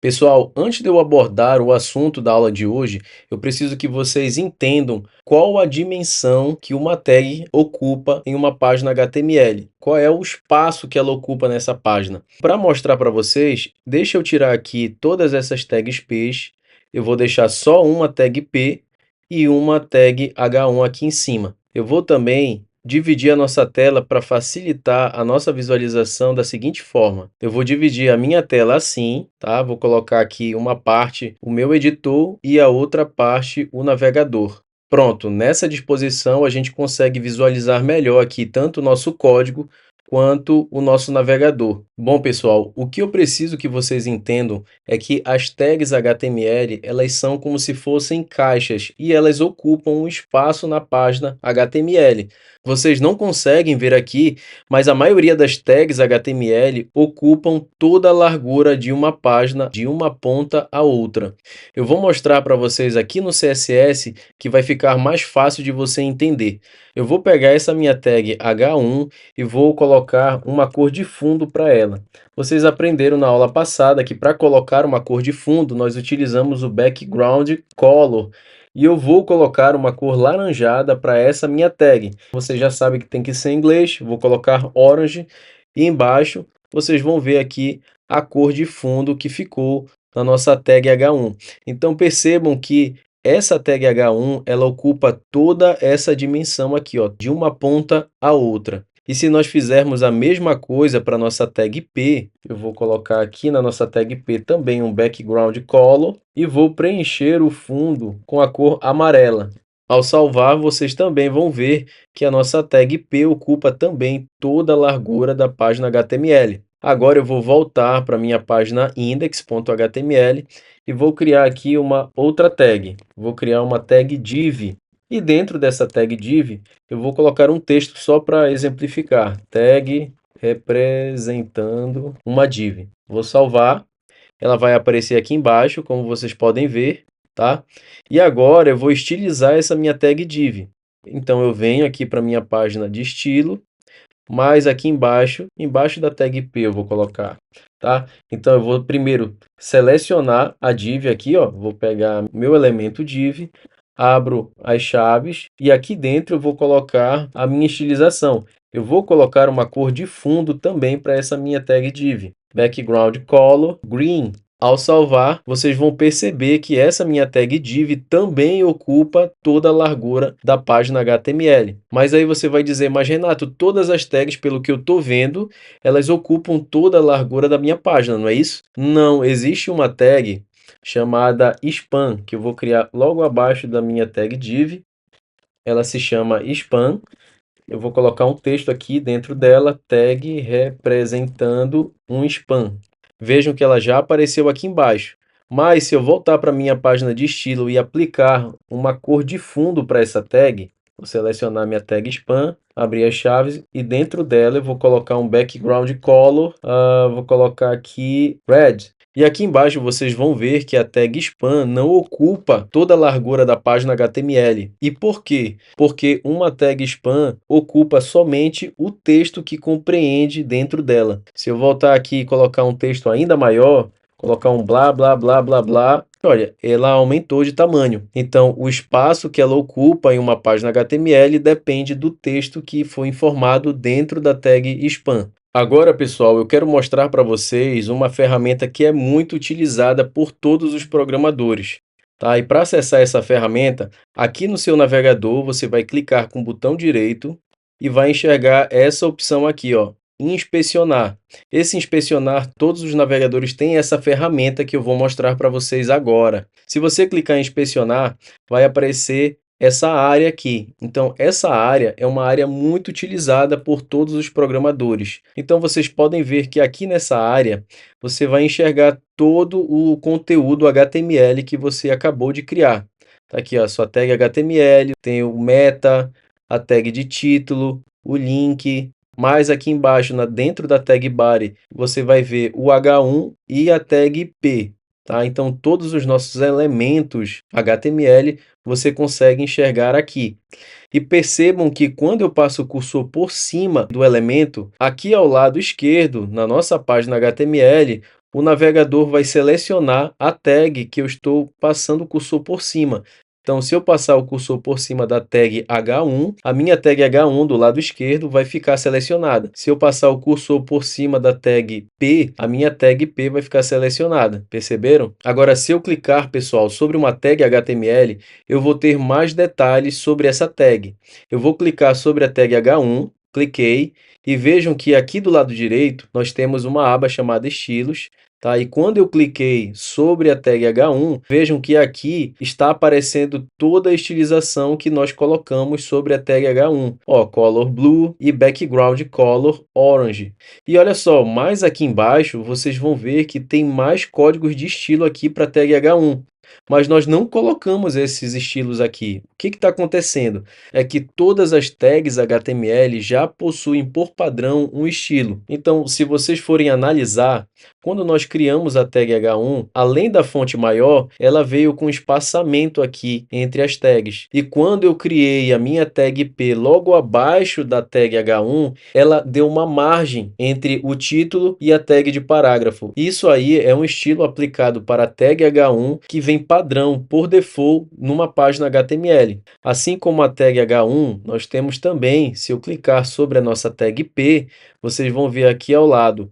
Pessoal, antes de eu abordar o assunto da aula de hoje, eu preciso que vocês entendam qual a dimensão que uma tag ocupa em uma página HTML. Qual é o espaço que ela ocupa nessa página? Para mostrar para vocês, deixa eu tirar aqui todas essas tags P. Eu vou deixar só uma tag P e uma tag H1 aqui em cima. Eu vou também dividir a nossa tela para facilitar a nossa visualização da seguinte forma. Eu vou dividir a minha tela assim, tá? Vou colocar aqui uma parte o meu editor e a outra parte o navegador. Pronto, nessa disposição a gente consegue visualizar melhor aqui tanto o nosso código quanto o nosso navegador. Bom, pessoal, o que eu preciso que vocês entendam é que as tags HTML, elas são como se fossem caixas e elas ocupam um espaço na página HTML. Vocês não conseguem ver aqui, mas a maioria das tags HTML ocupam toda a largura de uma página, de uma ponta a outra. Eu vou mostrar para vocês aqui no CSS que vai ficar mais fácil de você entender. Eu vou pegar essa minha tag H1 e vou colocar uma cor de fundo para ela. Vocês aprenderam na aula passada que para colocar uma cor de fundo, nós utilizamos o background color. E eu vou colocar uma cor laranjada para essa minha tag. Você já sabe que tem que ser em inglês, vou colocar orange. E embaixo vocês vão ver aqui a cor de fundo que ficou na nossa tag H1. Então percebam que essa tag H1 ela ocupa toda essa dimensão aqui, ó, de uma ponta a outra. E se nós fizermos a mesma coisa para a nossa tag P, eu vou colocar aqui na nossa tag P também um background color e vou preencher o fundo com a cor amarela. Ao salvar, vocês também vão ver que a nossa tag P ocupa também toda a largura da página HTML. Agora eu vou voltar para a minha página index.html e vou criar aqui uma outra tag. Vou criar uma tag div. E dentro dessa tag div, eu vou colocar um texto só para exemplificar. Tag representando uma div. Vou salvar. Ela vai aparecer aqui embaixo, como vocês podem ver, tá? E agora eu vou estilizar essa minha tag div. Então eu venho aqui para a minha página de estilo, mas aqui embaixo da tag P eu vou colocar, tá? Então eu vou primeiro selecionar a div aqui, ó, vou pegar meu elemento div, abro as chaves e aqui dentro eu vou colocar a minha estilização. Eu vou colocar uma cor de fundo também para essa minha tag div, background color green. Ao salvar, vocês vão perceber que essa minha tag div também ocupa toda a largura da página HTML. Mas aí você vai dizer, mas Renato, todas as tags, pelo que eu estou vendo, elas ocupam toda a largura da minha página, não é isso? Não, existe uma tag chamada span, que eu vou criar logo abaixo da minha tag div. Ela se chama span. Eu vou colocar um texto aqui dentro dela, tag representando um span. Vejam que ela já apareceu aqui embaixo. Mas se eu voltar para a minha página de estilo e aplicar uma cor de fundo para essa tag, vou selecionar minha tag span, abrir as chaves e dentro dela eu vou colocar um background color, vou colocar aqui red. E aqui embaixo vocês vão ver que a tag span não ocupa toda a largura da página HTML. E por quê? Porque uma tag span ocupa somente o texto que compreende dentro dela. Se eu voltar aqui e colocar um texto ainda maior, colocar um blá, blá, blá, blá, blá, olha, ela aumentou de tamanho. Então, o espaço que ela ocupa em uma página HTML depende do texto que foi informado dentro da tag span. Agora, pessoal, eu quero mostrar para vocês uma ferramenta que é muito utilizada por todos os programadores. Tá? E para acessar essa ferramenta, aqui no seu navegador, você vai clicar com o botão direito e vai enxergar essa opção aqui, ó, inspecionar. Esse inspecionar, todos os navegadores têm essa ferramenta que eu vou mostrar para vocês agora. Se você clicar em inspecionar, vai aparecer essa área aqui. Então, essa área é uma área muito utilizada por todos os programadores. Então, vocês podem ver que aqui nessa área, você vai enxergar todo o conteúdo HTML que você acabou de criar. Tá aqui, ó, a sua tag HTML, tem o meta, a tag de título, o link, mas aqui embaixo, dentro da tag body, você vai ver o H1 e a tag P. Tá? Então, todos os nossos elementos HTML você consegue enxergar aqui. E percebam que quando eu passo o cursor por cima do elemento, aqui ao lado esquerdo, na nossa página HTML, o navegador vai selecionar a tag que eu estou passando o cursor por cima. Então, se eu passar o cursor por cima da tag H1, a minha tag H1 do lado esquerdo vai ficar selecionada. Se eu passar o cursor por cima da tag P, a minha tag P vai ficar selecionada. Perceberam? Agora, se eu clicar, pessoal, sobre uma tag HTML, eu vou ter mais detalhes sobre essa tag. Eu vou clicar sobre a tag H1, cliquei, e vejam que aqui do lado direito nós temos uma aba chamada estilos. Tá? E quando eu cliquei sobre a tag H1, vejam que aqui está aparecendo toda a estilização que nós colocamos sobre a tag H1. Ó, color blue e background color orange. E olha só, mais aqui embaixo vocês vão ver que tem mais códigos de estilo aqui para a tag H1. Mas nós não colocamos esses estilos aqui. O que está acontecendo? É que todas as tags HTML já possuem por padrão um estilo. Então, se vocês forem analisar, quando nós criamos a tag H1, além da fonte maior, ela veio com espaçamento aqui entre as tags. E quando eu criei a minha tag P logo abaixo da tag H1, ela deu uma margem entre o título e a tag de parágrafo. Isso aí é um estilo aplicado para a tag H1 que vem padrão por default numa página HTML. Assim como a tag H1, nós temos também, se eu clicar sobre a nossa tag P, vocês vão ver aqui ao lado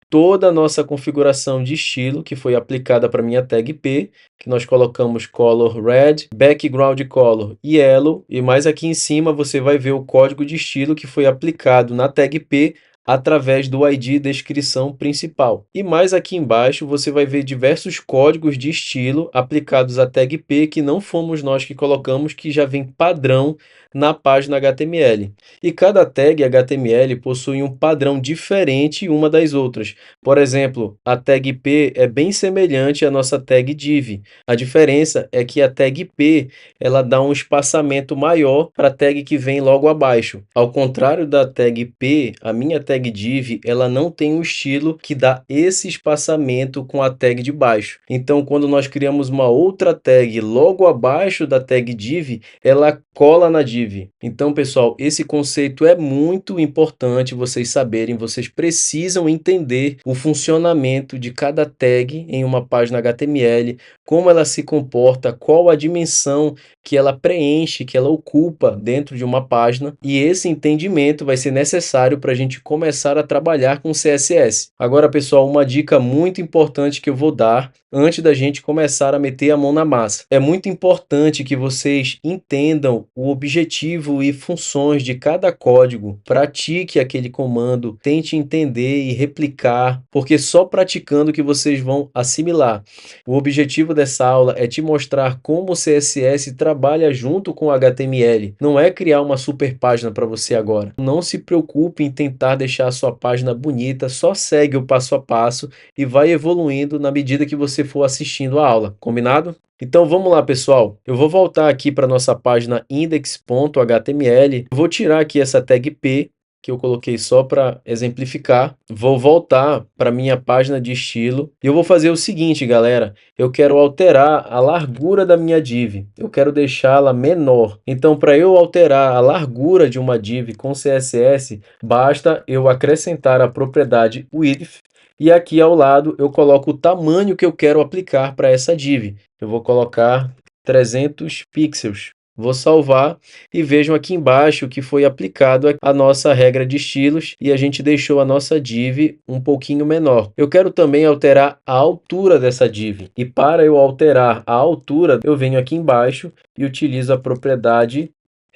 toda a nossa configuração de estilo que foi aplicada para minha tag P, que nós colocamos color red, background color yellow, e mais aqui em cima você vai ver o código de estilo que foi aplicado na tag P através do ID descrição principal. E mais aqui embaixo você vai ver diversos códigos de estilo aplicados à tag P que não fomos nós que colocamos, que já vem padrão na página HTML. E cada tag HTML possui um padrão diferente uma das outras. Por exemplo, a tag P é bem semelhante à nossa tag div. A diferença é que a tag P ela dá um espaçamento maior para a tag que vem logo abaixo. Ao contrário da tag P, a minha tag div ela não tem um estilo que dá esse espaçamento com a tag de baixo. Então, quando nós criamos uma outra tag logo abaixo da tag div, ela cola na div. Então, pessoal, esse conceito é muito importante vocês saberem, vocês precisam entender o funcionamento de cada tag em uma página HTML, como ela se comporta, qual a dimensão que ela preenche, que ela ocupa dentro de uma página, e esse entendimento vai ser necessário para a gente começar a trabalhar com CSS. Agora, pessoal, uma dica muito importante que eu vou dar antes da gente começar a meter a mão na massa. É muito importante que vocês entendam o objetivo e funções de cada código, pratique aquele comando, tente entender e replicar, porque só praticando que vocês vão assimilar. O objetivo dessa aula é te mostrar como o CSS trabalha junto com o HTML. Não é criar uma super página para você agora. Não se preocupe em tentar deixar a sua página bonita, só segue o passo a passo e vai evoluindo na medida que você for assistindo a aula, combinado? Então vamos lá, pessoal. Eu vou voltar aqui para nossa página index.html. Vou tirar aqui essa tag P, que eu coloquei só para exemplificar. Vou voltar para minha página de estilo e eu vou fazer o seguinte, galera. Eu quero alterar a largura da minha div. Eu quero deixá-la menor. Então, para eu alterar a largura de uma div com CSS, basta eu acrescentar a propriedade width. E aqui ao lado eu coloco o tamanho que eu quero aplicar para essa div. Eu vou colocar 300 pixels. Vou salvar e vejam aqui embaixo que foi aplicado a nossa regra de estilos e a gente deixou a nossa div um pouquinho menor. Eu quero também alterar a altura dessa div. E para eu alterar a altura, eu venho aqui embaixo e utilizo a propriedade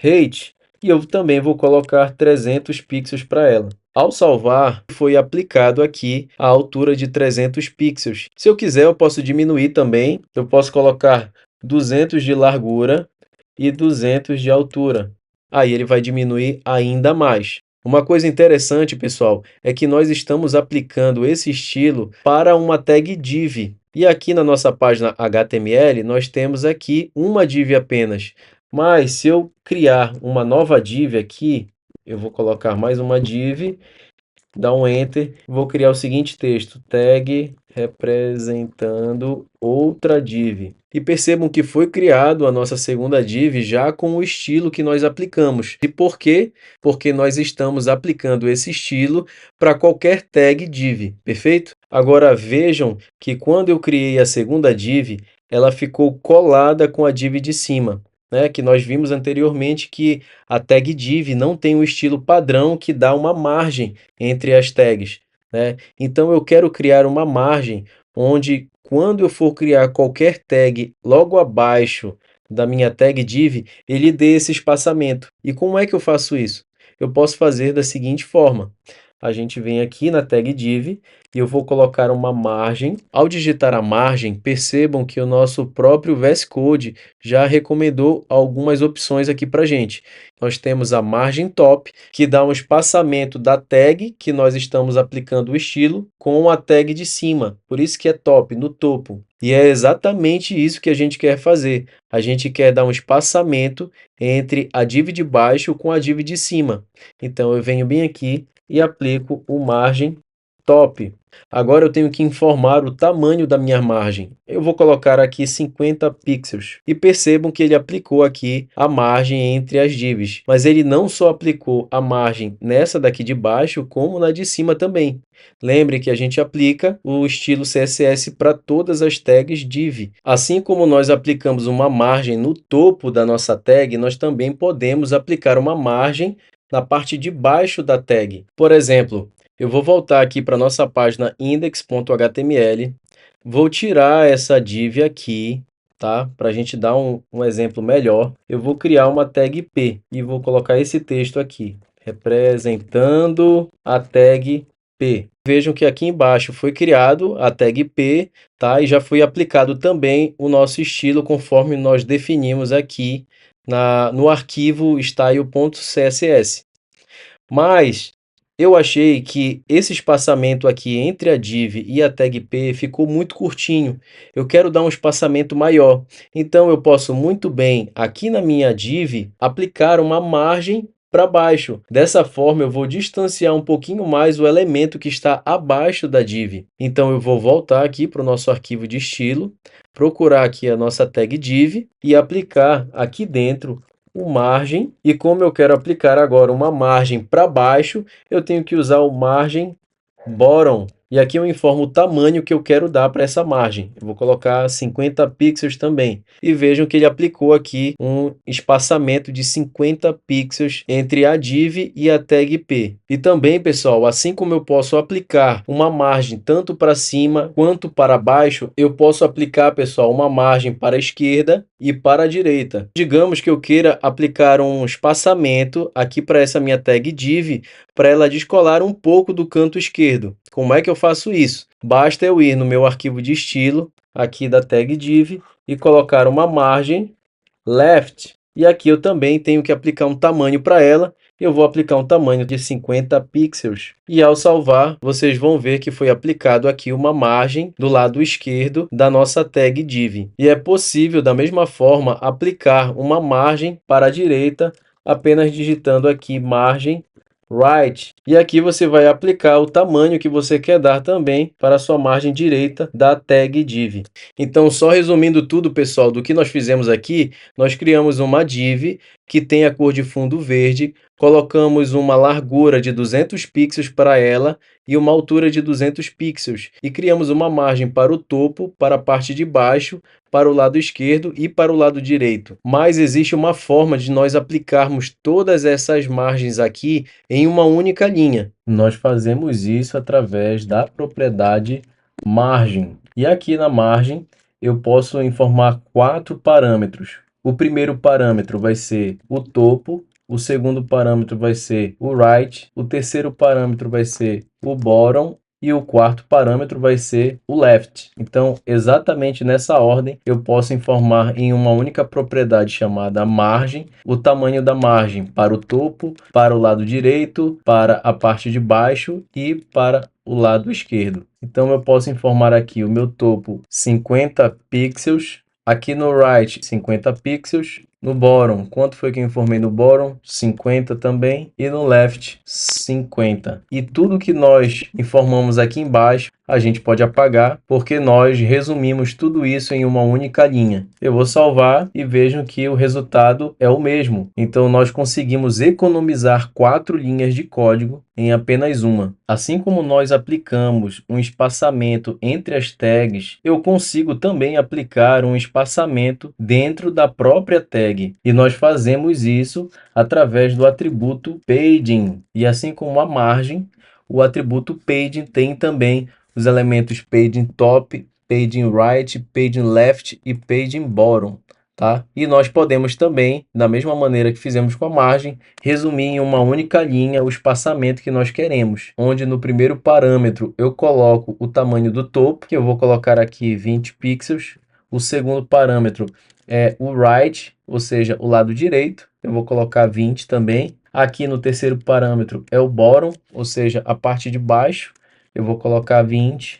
height. E eu também vou colocar 300 pixels para ela. Ao salvar, foi aplicado aqui a altura de 300 pixels. Se eu quiser, eu posso diminuir também. Eu posso colocar 200 de largura e 200 de altura. Aí ele vai diminuir ainda mais. Uma coisa interessante, pessoal, é que nós estamos aplicando esse estilo para uma tag div. E aqui na nossa página HTML, nós temos aqui uma div apenas. Mas se eu criar uma nova div aqui, eu vou colocar mais uma div, dar um Enter, vou criar o seguinte texto, tag representando outra div. E percebam que foi criado a nossa segunda div já com o estilo que nós aplicamos. E por quê? Porque nós estamos aplicando esse estilo para qualquer tag div, perfeito? Agora vejam que quando eu criei a segunda div, ela ficou colada com a div de cima, né? Que nós vimos anteriormente que a tag div não tem um estilo padrão que dá uma margem entre as tags, né? Então eu quero criar uma margem onde quando eu for criar qualquer tag logo abaixo da minha tag div, ele dê esse espaçamento. E como é que eu faço isso? Eu posso fazer da seguinte forma: a gente vem aqui na tag div e eu vou colocar uma margem. Ao digitar a margem, percebam que o nosso próprio VS Code já recomendou algumas opções aqui para gente. Nós temos a margem top, que dá um espaçamento da tag que nós estamos aplicando o estilo com a tag de cima. Por isso que é top, no topo. E é exatamente isso que a gente quer fazer. A gente quer dar um espaçamento entre a div de baixo com a div de cima. Então eu venho bem aqui e aplico o margem top. Agora eu tenho que informar o tamanho da minha margem. Eu vou colocar aqui 50 pixels. E percebam que ele aplicou aqui a margem entre as divs. Mas ele não só aplicou a margem nessa daqui de baixo, como na de cima também. Lembre que a gente aplica o estilo CSS para todas as tags div. Assim como nós aplicamos uma margem no topo da nossa tag, nós também podemos aplicar uma margem na parte de baixo da tag. Por exemplo, eu vou voltar aqui para a nossa página index.html, vou tirar essa div aqui, tá? Para a gente dar um exemplo melhor, eu vou criar uma tag P e vou colocar esse texto aqui, representando a tag P. Vejam que aqui embaixo foi criado a tag P, tá? E já foi aplicado também o nosso estilo conforme nós definimos aqui no arquivo style.css. Mas eu achei que esse espaçamento aqui entre a div e a tag P ficou muito curtinho. Eu quero dar um espaçamento maior. Então eu posso muito bem, aqui na minha div, aplicar uma margem para baixo. Dessa forma eu vou distanciar um pouquinho mais o elemento que está abaixo da div. Então eu vou voltar aqui para o nosso arquivo de estilo, procurar aqui a nossa tag div e aplicar aqui dentro o margem, e como eu quero aplicar agora uma margem para baixo, eu tenho que usar o margem bottom. E aqui eu informo o tamanho que eu quero dar para essa margem. Eu vou colocar 50 pixels também. E vejam que ele aplicou aqui um espaçamento de 50 pixels entre a div e a tag P. E também, pessoal, assim como eu posso aplicar uma margem tanto para cima quanto para baixo, eu posso aplicar, pessoal, uma margem para a esquerda e para a direita. Digamos que eu queira aplicar um espaçamento aqui para essa minha tag div, para ela descolar um pouco do canto esquerdo. Como é que eu faço isso? Basta eu ir no meu arquivo de estilo, aqui da tag div, e colocar uma margem left. E aqui eu também tenho que aplicar um tamanho para ela. Eu vou aplicar um tamanho de 50 pixels. E ao salvar, vocês vão ver que foi aplicado aqui uma margem do lado esquerdo da nossa tag div. E é possível, da mesma forma, aplicar uma margem para a direita, apenas digitando aqui margem right. E aqui você vai aplicar o tamanho que você quer dar também para a sua margem direita da tag div. Então, só resumindo tudo, pessoal, do que nós fizemos aqui, nós criamos uma div que tem a cor de fundo verde, colocamos uma largura de 200 pixels para ela e uma altura de 200 pixels. E criamos uma margem para o topo, para a parte de baixo, para o lado esquerdo e para o lado direito. Mas existe uma forma de nós aplicarmos todas essas margens aqui em uma única linha. Nós fazemos isso através da propriedade margem. E aqui na margem eu posso informar 4 parâmetros. O primeiro parâmetro vai ser o topo, o segundo parâmetro vai ser o right, o terceiro parâmetro vai ser o bottom e o quarto parâmetro vai ser o left. Então, exatamente nessa ordem, eu posso informar em uma única propriedade chamada margem, o tamanho da margem para o topo, para o lado direito, para a parte de baixo e para o lado esquerdo. Então, eu posso informar aqui o meu topo 50 pixels, aqui no right 50 pixels, no bottom, quanto foi que eu informei no bottom? 50 também. E no left, 50. E tudo que nós informamos aqui embaixo, a gente pode apagar, porque nós resumimos tudo isso em uma única linha. Eu vou salvar e vejam que o resultado é o mesmo. Então, nós conseguimos economizar 4 linhas de código em apenas uma. Assim como nós aplicamos um espaçamento entre as tags, eu consigo também aplicar um espaçamento dentro da própria tag. E nós fazemos isso através do atributo padding. E assim como a margem, o atributo padding tem também os elementos padding top, padding right, padding left e padding bottom. Tá? E nós podemos também, da mesma maneira que fizemos com a margem, resumir em uma única linha o espaçamento que nós queremos, onde no primeiro parâmetro eu coloco o tamanho do topo, que eu vou colocar aqui 20 pixels. O segundo parâmetro é o right, ou seja, o lado direito, eu vou colocar 20 também. Aqui no terceiro parâmetro é o bottom, ou seja, a parte de baixo, eu vou colocar 20.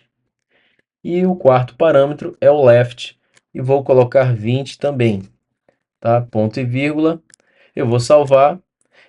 E o quarto parâmetro é o left, e vou colocar 20 também, tá? Ponto e vírgula, eu vou salvar.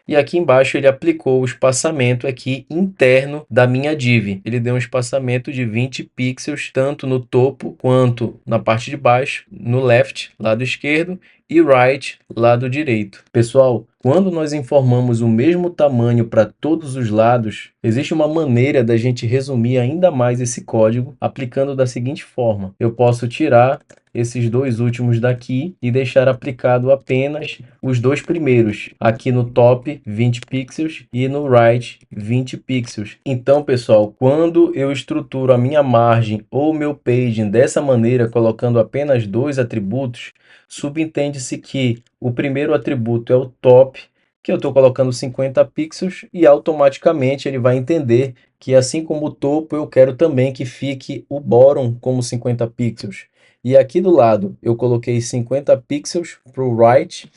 E aqui embaixo ele aplicou o espaçamento aqui interno da minha div. Ele deu um espaçamento de 20 pixels, tanto no topo quanto na parte de baixo, no left, lado esquerdo, e right, lado direito. Pessoal, quando nós informamos o mesmo tamanho para todos os lados, existe uma maneira da gente resumir ainda mais esse código aplicando da seguinte forma. Eu posso tirar esses dois últimos daqui e deixar aplicado apenas os dois primeiros. Aqui no top, 20 pixels e no right, 20 pixels. Então, pessoal, quando eu estruturo a minha margem ou meu paging dessa maneira, colocando apenas dois atributos, subentende-se que o primeiro atributo é o top, que eu estou colocando 50 pixels, e automaticamente ele vai entender que, assim como o topo, eu quero também que fique o bottom como 50 pixels. E aqui do lado eu coloquei 50 pixels para o right,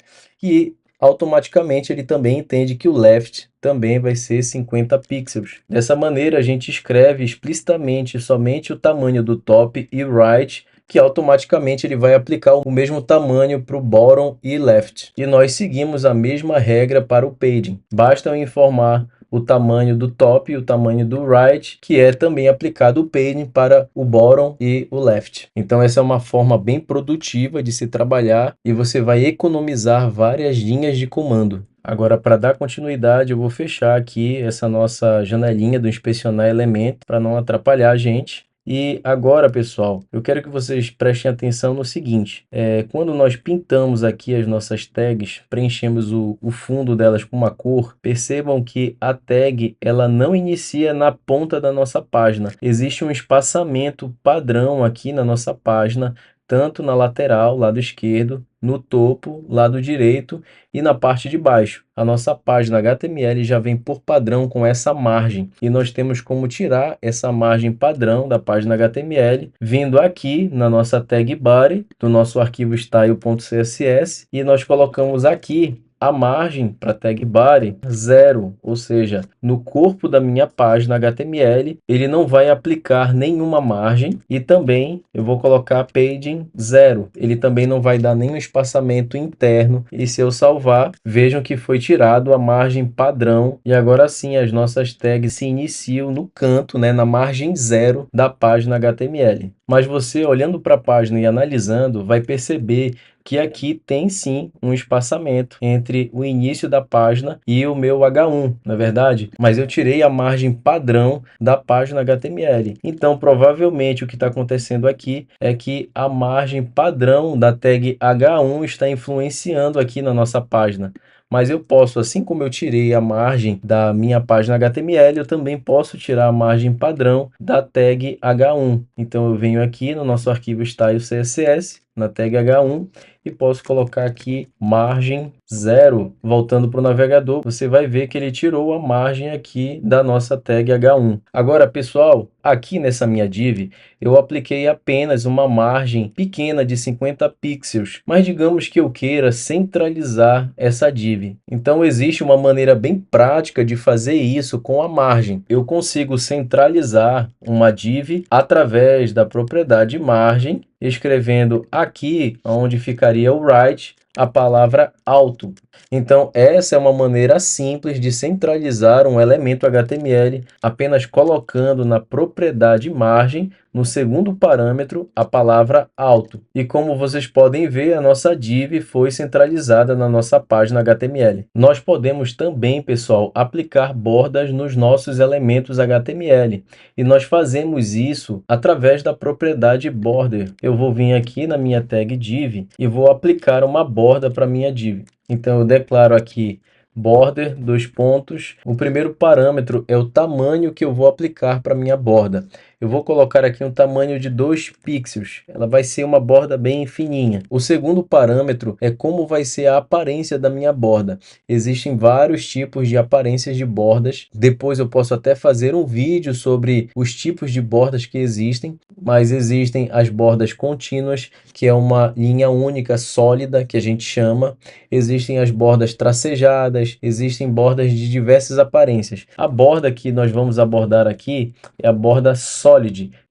e automaticamente ele também entende que o left também vai ser 50 pixels. Dessa maneira a gente escreve explicitamente somente o tamanho do top e right, que automaticamente ele vai aplicar o mesmo tamanho para o bottom e left. E nós seguimos a mesma regra para o padding. Basta eu informar o tamanho do top e o tamanho do right, que é também aplicado o padding para o bottom e o left. Então essa é uma forma bem produtiva de se trabalhar e você vai economizar várias linhas de comando. Agora, para dar continuidade, eu vou fechar aqui essa nossa janelinha do inspecionar elemento para não atrapalhar a gente. E agora, pessoal, eu quero que vocês prestem atenção no seguinte. Quando nós pintamos aqui as nossas tags, preenchemos o fundo delas com uma cor, percebam que a tag ela não inicia na ponta da nossa página. Existe um espaçamento padrão aqui na nossa página, tanto na lateral, lado esquerdo, no topo, lado direito e na parte de baixo. A nossa página HTML já vem por padrão com essa margem e nós temos como tirar essa margem padrão da página HTML vindo aqui na nossa tag body do nosso arquivo style.css e nós colocamos aqui a margem para tag body 0, ou seja, no corpo da minha página HTML, ele não vai aplicar nenhuma margem e também eu vou colocar padding 0. Ele também não vai dar nenhum espaçamento interno e se eu salvar, vejam que foi tirado a margem padrão e agora sim as nossas tags se iniciam no canto, né, na margem 0 da página HTML. Mas você, olhando para a página e analisando, vai perceber que aqui tem sim um espaçamento entre o início da página e o meu H1, na verdade, mas eu tirei a margem padrão da página HTML. Então, provavelmente o que está acontecendo aqui é que a margem padrão da tag H1 está influenciando aqui na nossa página. Mas eu posso, assim como eu tirei a margem da minha página HTML, eu também posso tirar a margem padrão da tag H1. Então eu venho aqui no nosso arquivo style.css, na tag H1, e posso colocar aqui margem 0. Voltando para o navegador, você vai ver que ele tirou a margem aqui da nossa tag H1. Agora, pessoal, aqui nessa minha div, eu apliquei apenas uma margem pequena de 50 pixels, mas digamos que eu queira centralizar essa div. Então, existe uma maneira bem prática de fazer isso com a margem. Eu consigo centralizar uma div através da propriedade margem, escrevendo aqui onde ficaria o right, a palavra alto. Então, essa é uma maneira simples de centralizar um elemento HTML apenas colocando na propriedade margem, no segundo parâmetro, a palavra alto. E como vocês podem ver, a nossa div foi centralizada na nossa página HTML. Nós podemos também, pessoal, aplicar bordas nos nossos elementos HTML. E nós fazemos isso através da propriedade border. Eu vou vir aqui na minha tag div e vou aplicar uma borda para minha div. Então, eu declaro aqui border, dois pontos. O primeiro parâmetro é o tamanho que eu vou aplicar para minha borda. Eu vou colocar aqui um tamanho de 2 pixels. Ela vai ser uma borda bem fininha. O segundo parâmetro é como vai ser a aparência da minha borda. Existem vários tipos de aparências de bordas. Depois eu posso até fazer um vídeo sobre os tipos de bordas que existem, mas existem as bordas contínuas, que é uma linha única sólida que a gente chama. Existem as bordas tracejadas, existem bordas de diversas aparências. A borda que nós vamos abordar aqui é a borda Solid.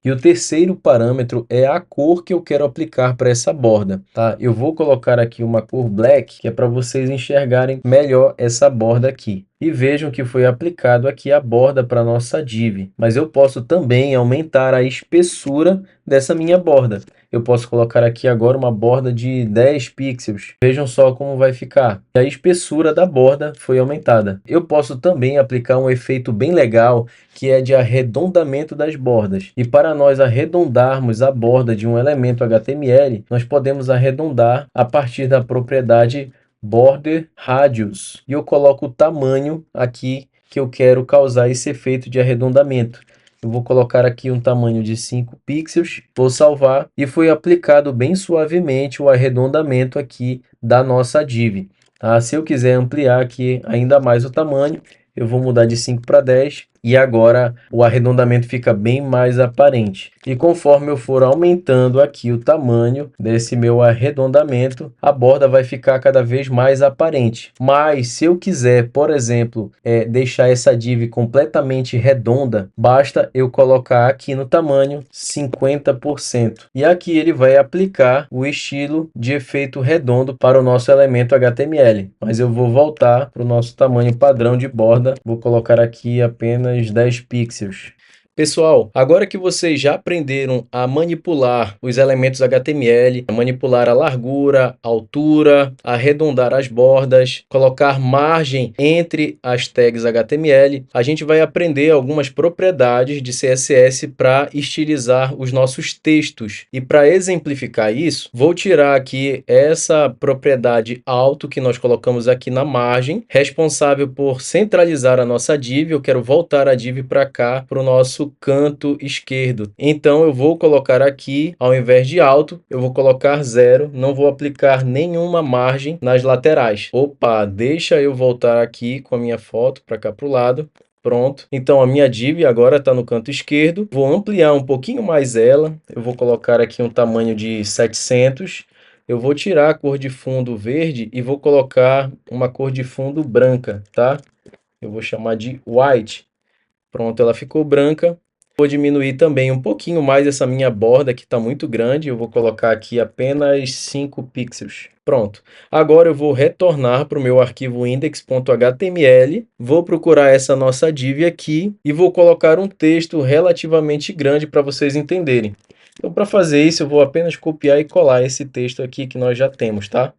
E o terceiro parâmetro é a cor que eu quero aplicar para essa borda, tá? Eu vou colocar aqui uma cor black, que é para vocês enxergarem melhor essa borda aqui. E vejam que foi aplicado aqui a borda para nossa div. Mas eu posso também aumentar a espessura dessa minha borda. Eu posso colocar aqui agora uma borda de 10 pixels. Vejam só como vai ficar. A espessura da borda foi aumentada. Eu posso também aplicar um efeito bem legal, que é de arredondamento das bordas. E para nós arredondarmos a borda de um elemento HTML, nós podemos arredondar a partir da propriedade border radius. E eu coloco o tamanho aqui que eu quero causar esse efeito de arredondamento. Eu vou colocar aqui um tamanho de 5 pixels, vou salvar e foi aplicado bem suavemente o arredondamento aqui da nossa div. Tá? Se eu quiser ampliar aqui ainda mais o tamanho, eu vou mudar de 5 para 10 e agora o arredondamento fica bem mais aparente. E conforme eu for aumentando aqui o tamanho desse meu arredondamento, a borda vai ficar cada vez mais aparente. Mas se eu quiser, por exemplo, deixar essa div completamente redonda, basta eu colocar aqui no tamanho 50%. E aqui ele vai aplicar o estilo de efeito redondo para o nosso elemento HTML. Mas eu vou voltar para o nosso tamanho padrão de borda. Vou colocar aqui apenas 10 pixels. Pessoal, agora que vocês já aprenderam a manipular os elementos HTML, a manipular a largura, a altura, arredondar as bordas, colocar margem entre as tags HTML, a gente vai aprender algumas propriedades de CSS para estilizar os nossos textos. E para exemplificar isso, vou tirar aqui essa propriedade alto que nós colocamos aqui na margem, responsável por centralizar a nossa div. Eu quero voltar a div para cá, para o nosso canto esquerdo. Então eu vou colocar aqui, ao invés de alto, eu vou colocar 0, não vou aplicar nenhuma margem nas laterais. Opa, deixa eu voltar aqui com a minha foto para cá para o lado. Pronto, então a minha div agora está no canto esquerdo. Vou ampliar um pouquinho mais ela, eu vou colocar aqui um tamanho de 700. Eu vou tirar a cor de fundo verde e vou colocar uma cor de fundo branca, tá? Eu vou chamar de white. Pronto, ela ficou branca. Vou diminuir também um pouquinho mais essa minha borda que está muito grande. Eu vou colocar aqui apenas 5 pixels. Pronto. Agora eu vou retornar para o meu arquivo index.html. Vou procurar essa nossa div aqui e vou colocar um texto relativamente grande para vocês entenderem. Então, para fazer isso, eu vou apenas copiar e colar esse texto aqui que nós já temos, tá?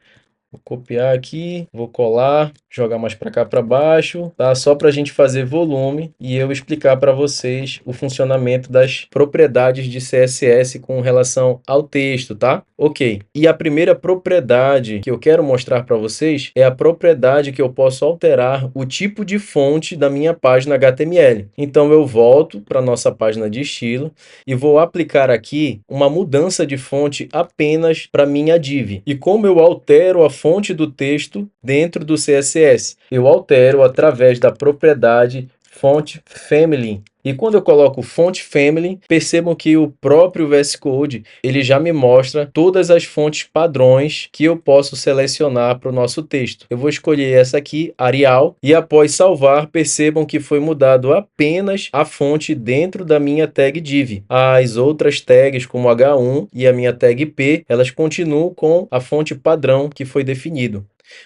Vou copiar aqui, vou colar, jogar mais para cá para baixo, tá? Só para a gente fazer volume e eu explicar para vocês o funcionamento das propriedades de CSS com relação ao texto, tá? Ok. E a primeira propriedade que eu quero mostrar para vocês é a propriedade que eu posso alterar o tipo de fonte da minha página HTML. Então eu volto para nossa página de estilo e vou aplicar aqui uma mudança de fonte apenas para minha div. E como eu altero a fonte do texto dentro do CSS? Eu altero através da propriedade Font Family. E quando eu coloco Font Family, percebam que o próprio VS Code ele já me mostra todas as fontes padrões que eu posso selecionar para o nosso texto. Eu vou escolher essa aqui, Arial, e após salvar, percebam que foi mudado apenas a fonte dentro da minha tag div. As outras tags, como H1 e a minha tag P, elas continuam com a fonte padrão que foi definido.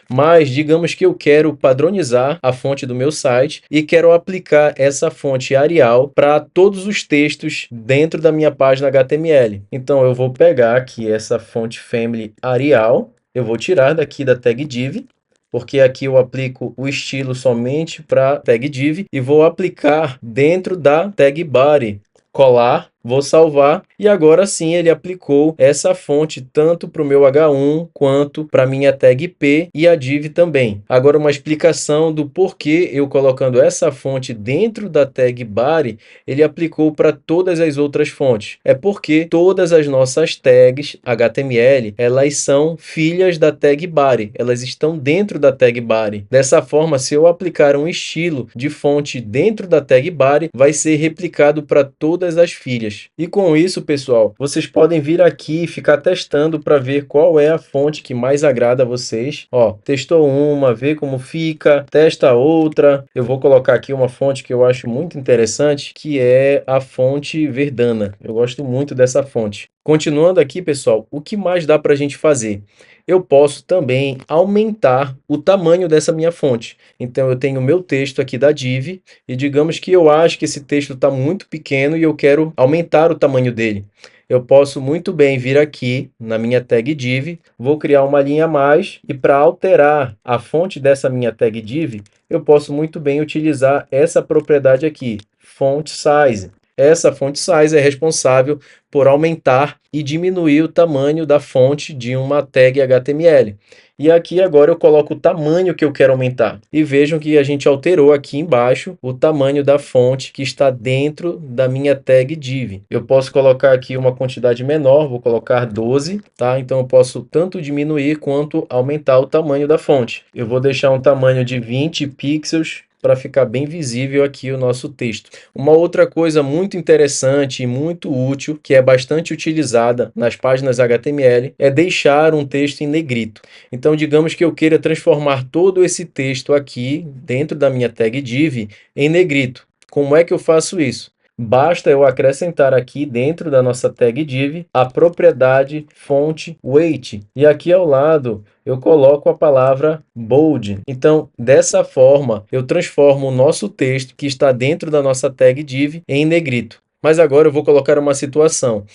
Mas digamos que eu quero padronizar a fonte do meu site e quero aplicar essa fonte Arial para todos os textos dentro da minha página HTML. Então eu vou pegar aqui essa fonte Family Arial, eu vou tirar daqui da tag div, porque aqui eu aplico o estilo somente para tag div e vou aplicar dentro da tag body. Colar, vou salvar e agora sim ele aplicou essa fonte tanto para o meu H1 quanto para minha tag P e a div também. Agora uma explicação do porquê eu colocando essa fonte dentro da tag body, ele aplicou para todas as outras fontes. É porque todas as nossas tags HTML, elas são filhas da tag body, elas estão dentro da tag body. Dessa forma, se eu aplicar um estilo de fonte dentro da tag body, vai ser replicado para todas as filhas. E com isso, pessoal, vocês podem vir aqui e ficar testando para ver qual é a fonte que mais agrada a vocês. Ó, testou uma, vê como fica, testa outra. Eu vou colocar aqui uma fonte que eu acho muito interessante, que é a fonte Verdana. Eu gosto muito dessa fonte. Continuando aqui, pessoal, o que mais dá para a gente fazer? Eu posso também aumentar o tamanho dessa minha fonte. Então, eu tenho o meu texto aqui da div e digamos que eu acho que esse texto está muito pequeno e eu quero aumentar o tamanho dele. Eu posso muito bem vir aqui na minha tag div, vou criar uma linha a mais e para alterar a fonte dessa minha tag div, eu posso muito bem utilizar essa propriedade aqui, font size. Essa font size é responsável por aumentar e diminuir o tamanho da fonte de uma tag HTML. E aqui agora eu coloco o tamanho que eu quero aumentar. E vejam que a gente alterou aqui embaixo o tamanho da fonte que está dentro da minha tag div. Eu posso colocar aqui uma quantidade menor, vou colocar 12, tá? Então eu posso tanto diminuir quanto aumentar o tamanho da fonte. Eu vou deixar um tamanho de 20 pixels para ficar bem visível aqui o nosso texto. Uma outra coisa muito interessante e muito útil, que é bastante utilizada nas páginas HTML, é deixar um texto em negrito. Então, digamos que eu queira transformar todo esse texto aqui, dentro da minha tag div, em negrito. Como é que eu faço isso? Basta eu acrescentar aqui dentro da nossa tag div a propriedade font weight. E aqui ao lado eu coloco a palavra bold. Então, dessa forma, eu transformo o nosso texto que está dentro da nossa tag div em negrito. Mas agora eu vou colocar uma situação.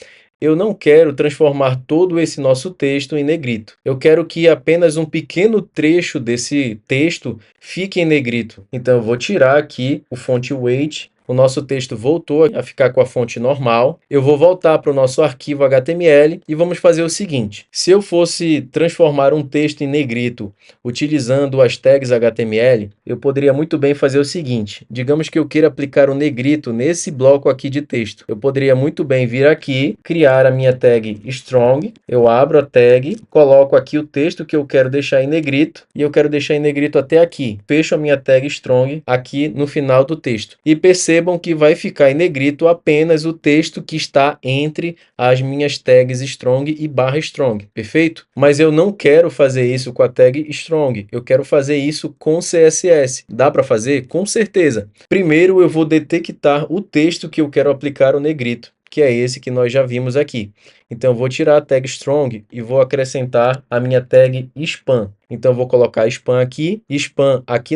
Eu não quero transformar todo esse nosso texto em negrito. Eu quero que apenas um pequeno trecho desse texto fique em negrito. Então, eu vou tirar aqui o font weight. O nosso texto voltou a ficar com a fonte normal. Eu vou voltar para o nosso arquivo HTML e vamos fazer o seguinte. Se eu fosse transformar um texto em negrito utilizando as tags HTML, eu poderia muito bem fazer o seguinte. Digamos que eu queira aplicar o negrito nesse bloco aqui de texto. Eu poderia muito bem vir aqui, criar a minha tag strong. Eu abro a tag, coloco aqui o texto que eu quero deixar em negrito e eu quero deixar em negrito até aqui. Fecho a minha tag strong aqui no final do texto. E percebam que vai ficar em negrito apenas o texto que está entre as minhas tags strong e barra strong, perfeito? Mas eu não quero fazer isso com a tag strong, eu quero fazer isso com CSS. Dá para fazer? Com certeza. Primeiro eu vou detectar o texto que eu quero aplicar o negrito, que é esse que nós já vimos aqui. Então, eu vou tirar a tag strong e vou acrescentar a minha tag spam. Então, eu vou colocar spam aqui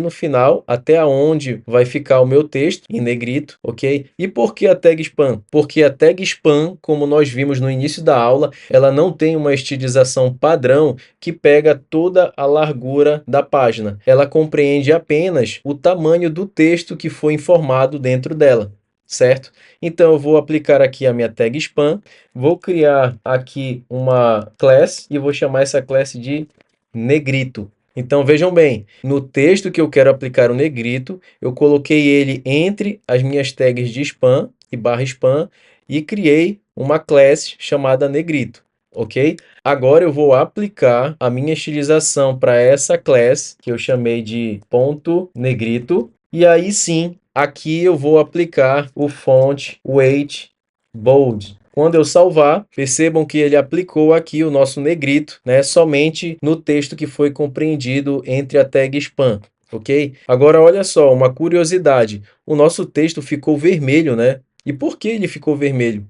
no final, até onde vai ficar o meu texto, em negrito, ok? E por que a tag spam? Porque a tag spam, como nós vimos no início da aula, ela não tem uma estilização padrão que pega toda a largura da página. Ela compreende apenas o tamanho do texto que foi informado dentro dela, certo? Então, eu vou aplicar aqui a minha tag spam, vou criar aqui uma class e vou chamar essa classe de negrito. Então, vejam bem, no texto que eu quero aplicar o negrito, eu coloquei ele entre as minhas tags de spam e barra spam e criei uma classe chamada negrito, ok? Agora eu vou aplicar a minha estilização para essa classe, que eu chamei de ponto negrito. E aí sim, aqui eu vou aplicar o font weight bold. Quando eu salvar, percebam que ele aplicou aqui o nosso negrito, né, somente no texto que foi compreendido entre a tag span, ok? Agora olha só, uma curiosidade, o nosso texto ficou vermelho, né? E por que ele ficou vermelho?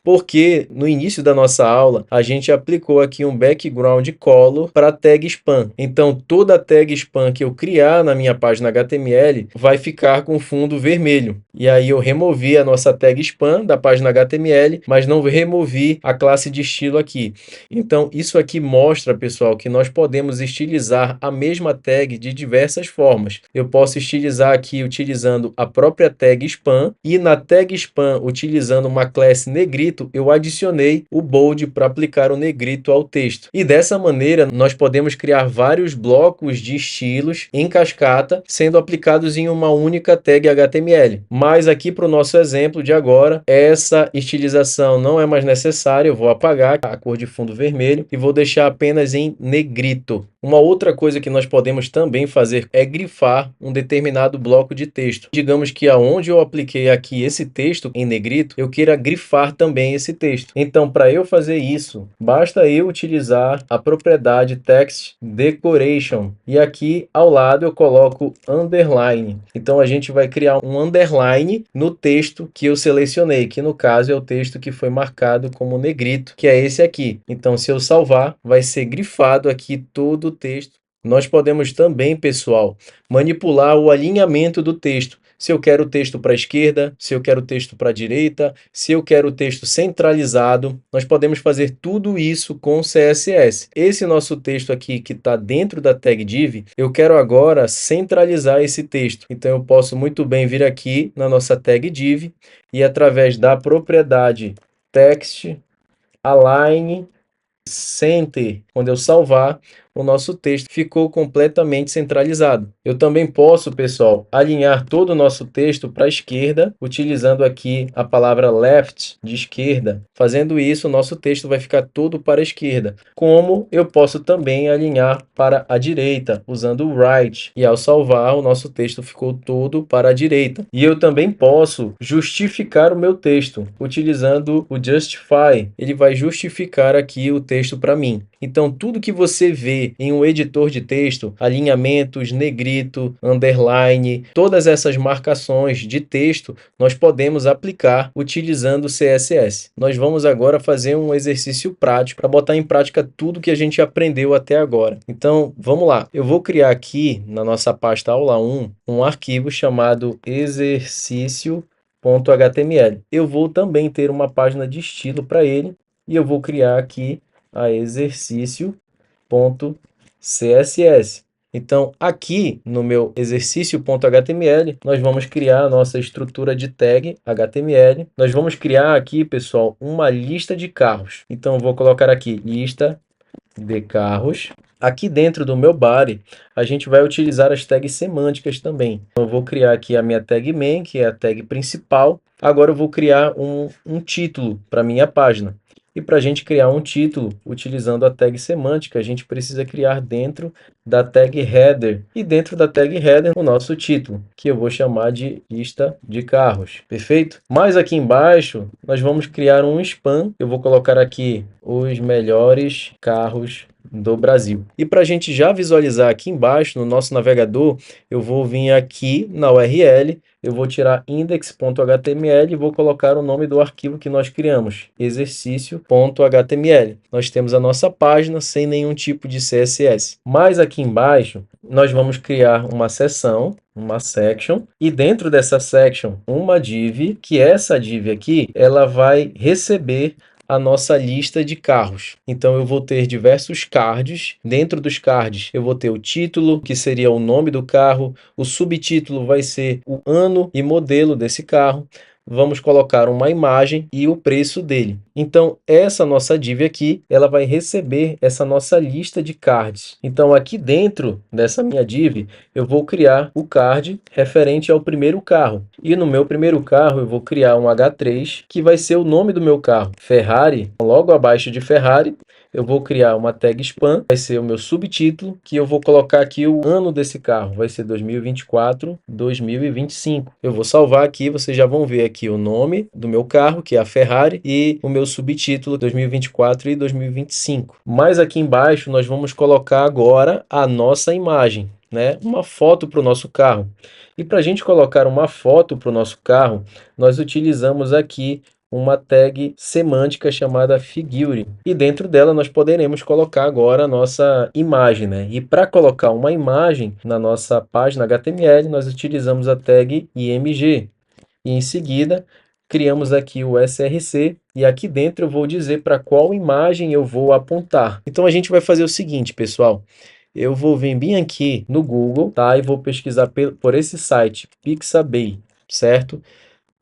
Porque no início da nossa aula a gente aplicou aqui um background color para a tag span. Então toda tag span que eu criar na minha página HTML vai ficar com fundo vermelho. E aí eu removi a nossa tag span da página HTML, mas não removi a classe de estilo aqui. Então isso aqui mostra, pessoal, que nós podemos estilizar a mesma tag de diversas formas. Eu posso estilizar aqui utilizando a própria tag span e na tag span utilizando uma classe negrito, eu adicionei o bold para aplicar o negrito ao texto. E dessa maneira, nós podemos criar vários blocos de estilos em cascata, sendo aplicados em uma única tag HTML. Mas aqui para o nosso exemplo de agora, essa estilização não é mais necessária, eu vou apagar a cor de fundo vermelho e vou deixar apenas em negrito. Uma outra coisa que nós podemos também fazer é grifar um determinado bloco de texto. Digamos que aonde eu apliquei aqui esse texto em negrito, eu queira grifar também esse texto. Então, para eu fazer isso, basta eu utilizar a propriedade text decoration e aqui ao lado eu coloco underline. Então, a gente vai criar um underline no texto que eu selecionei, que no caso é o texto que foi marcado como negrito, que é esse aqui. Então, se eu salvar, vai ser grifado aqui todo o texto. Nós podemos também, pessoal, manipular o alinhamento do texto. Se eu quero o texto para a esquerda, se eu quero o texto para a direita, se eu quero o texto centralizado, nós podemos fazer tudo isso com CSS. Esse nosso texto aqui que está dentro da tag div, eu quero agora centralizar esse texto. Então eu posso muito bem vir aqui na nossa tag div e através da propriedade text align center, quando eu salvar, o nosso texto ficou completamente centralizado. Eu também posso, pessoal, alinhar todo o nosso texto para a esquerda, utilizando aqui a palavra left, de esquerda. Fazendo isso, o nosso texto vai ficar todo para a esquerda. Como eu posso também alinhar para a direita, usando o right. E ao salvar, o nosso texto ficou todo para a direita. E eu também posso justificar o meu texto, utilizando o justify. Ele vai justificar aqui o texto para mim. Então, tudo que você vê em um editor de texto, alinhamentos, negrito, underline, todas essas marcações de texto, nós podemos aplicar utilizando o CSS. Nós vamos agora fazer um exercício prático para botar em prática tudo que a gente aprendeu até agora. Então, vamos lá. Eu vou criar aqui, na nossa pasta aula 1, um arquivo chamado exercício.html. Eu vou também ter uma página de estilo para ele e eu vou criar aqui a exercício.css. Então, aqui no meu exercício.html, nós vamos criar a nossa estrutura de tag HTML. Nós vamos criar aqui, pessoal, uma lista de carros. Então, eu vou colocar aqui lista de carros. Aqui dentro do meu body, a gente vai utilizar as tags semânticas também. Então, eu vou criar aqui a minha tag main, que é a tag principal. Agora eu vou criar um título para minha página. E para a gente criar um título utilizando a tag semântica, a gente precisa criar dentro da tag header. E dentro da tag header, o nosso título, que eu vou chamar de lista de carros. Perfeito? Mas aqui embaixo, nós vamos criar um span. Eu vou colocar aqui os melhores carros do Brasil. E para a gente já visualizar aqui embaixo, no nosso navegador, eu vou vir aqui na URL, eu vou tirar index.html e vou colocar o nome do arquivo que nós criamos, exercício.html. Nós temos a nossa página sem nenhum tipo de CSS. Mas aqui embaixo, nós vamos criar uma seção, uma section, e dentro dessa section, uma div, que essa div aqui, ela vai receber a nossa lista de carros. Então, eu vou ter diversos cards. Dentro dos cards, eu vou ter o título, que seria o nome do carro. O subtítulo vai ser o ano e modelo desse carro. Vamos colocar uma imagem e o preço dele. Então, essa nossa div aqui, ela vai receber essa nossa lista de cards. Então, aqui dentro dessa minha div, eu vou criar o card referente ao primeiro carro. E no meu primeiro carro, eu vou criar um H3, que vai ser o nome do meu carro, Ferrari. Logo abaixo de Ferrari, eu vou criar uma tag spam, vai ser o meu subtítulo, que eu vou colocar aqui o ano desse carro, vai ser 2024, 2025. Eu vou salvar aqui, vocês já vão ver aqui o nome do meu carro, que é a Ferrari, e o meu subtítulo 2024 e 2025. Mas aqui embaixo nós vamos colocar agora a nossa imagem, né? Uma foto para o nosso carro. E para a gente colocar uma foto para o nosso carro, nós utilizamos aqui uma tag semântica chamada figure. E dentro dela nós poderemos colocar agora a nossa imagem, né? E para colocar uma imagem na nossa página HTML, nós utilizamos a tag img. E em seguida, criamos aqui o src e aqui dentro eu vou dizer para qual imagem eu vou apontar. Então a gente vai fazer o seguinte, pessoal. Eu vou vir bem aqui no Google, tá? E vou pesquisar por esse site, Pixabay, certo?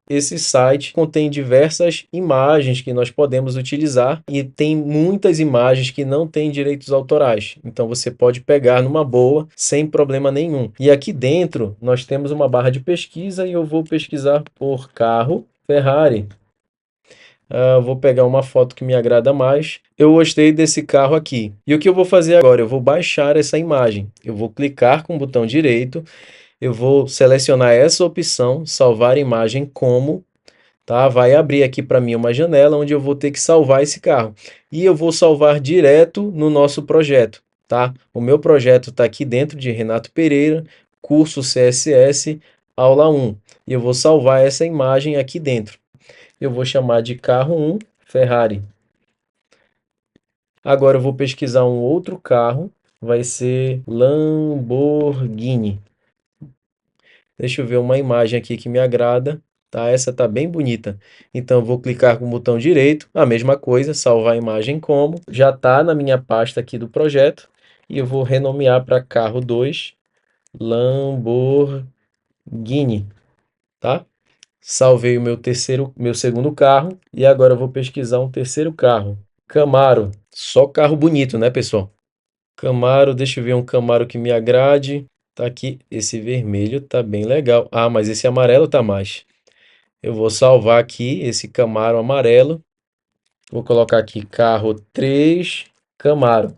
Esse site contém diversas imagens que nós podemos utilizar e tem muitas imagens que não têm direitos autorais. Então você pode pegar numa boa, sem problema nenhum. E aqui dentro nós temos uma barra de pesquisa e eu vou pesquisar por carro Ferrari. Vou pegar uma foto que me agrada mais. Eu gostei desse carro aqui. E o que eu vou fazer agora? Eu vou baixar essa imagem. Eu vou clicar com o botão direito. Eu vou selecionar essa opção, salvar imagem como, tá? Vai abrir aqui para mim uma janela onde eu vou ter que salvar esse carro. E eu vou salvar direto no nosso projeto, tá? O meu projeto está aqui dentro de Renato Pereira, curso CSS, aula 1. E eu vou salvar essa imagem aqui dentro. Eu vou chamar de carro 1, Ferrari. Agora eu vou pesquisar um outro carro, vai ser Lamborghini. Deixa eu ver uma imagem aqui que me agrada. Tá, essa tá bem bonita. Então eu vou clicar com o botão direito, a mesma coisa, salvar a imagem como. Já tá na minha pasta aqui do projeto. E eu vou renomear para carro 2, Lamborghini, tá? Salvei o meu segundo carro e agora eu vou pesquisar um terceiro carro. Camaro. Só carro bonito, né, pessoal? Camaro, deixa eu ver um Camaro que me agrade. Tá aqui, esse vermelho tá bem legal. Ah, mas esse amarelo tá mais. Eu vou salvar aqui esse Camaro amarelo. Vou colocar aqui carro 3 Camaro.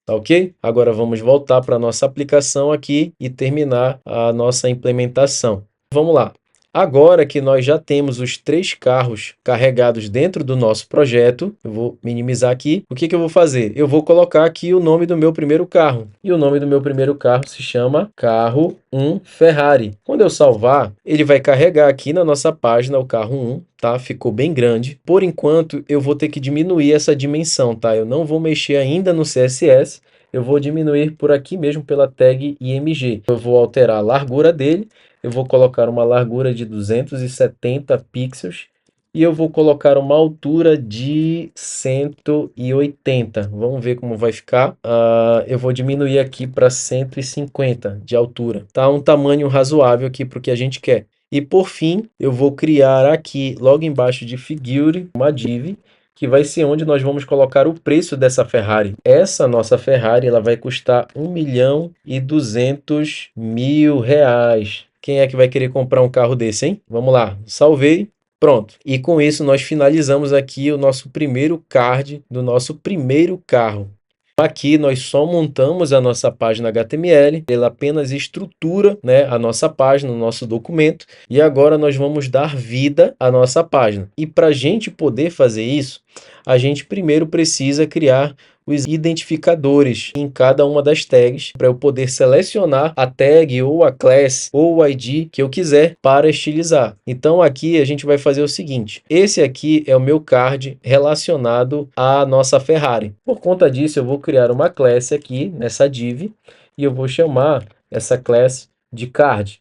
Tá ok? Agora vamos voltar para a nossa aplicação aqui e terminar a nossa implementação. Vamos lá. Agora que nós já temos os 3 carros carregados dentro do nosso projeto, eu vou minimizar aqui. O que que eu vou fazer? Eu vou colocar aqui o nome do meu primeiro carro. E o nome do meu primeiro carro se chama Carro 1 Ferrari. Quando eu salvar, ele vai carregar aqui na nossa página o carro 1, tá? Ficou bem grande. Por enquanto, eu vou ter que diminuir essa dimensão, tá? Eu não vou mexer ainda no CSS. Eu vou diminuir por aqui mesmo pela tag img. Eu vou alterar a largura dele. Eu vou colocar uma largura de 270 pixels e eu vou colocar uma altura de 180. Vamos ver como vai ficar. Eu vou diminuir aqui para 150 de altura. Tá um tamanho razoável aqui para o que a gente quer. E por fim, eu vou criar aqui, logo embaixo de figure, uma div, que vai ser onde nós vamos colocar o preço dessa Ferrari. Essa nossa Ferrari ela vai custar R$ 1.200.000. Quem é que vai querer comprar um carro desse, hein? Vamos lá, salvei. Pronto. E com isso nós finalizamos aqui o nosso primeiro card do nosso primeiro carro. Aqui nós só montamos a nossa página HTML, ela apenas estrutura, né, a nossa página, o nosso documento, e agora nós vamos dar vida à nossa página. E para a gente poder fazer isso, a gente primeiro precisa criar os identificadores em cada uma das tags para eu poder selecionar a tag ou a class ou o ID que eu quiser para estilizar. Então aqui a gente vai fazer o seguinte, esse aqui é o meu card relacionado à nossa Ferrari. Por conta disso eu vou criar uma class aqui nessa div e eu vou chamar essa class de card,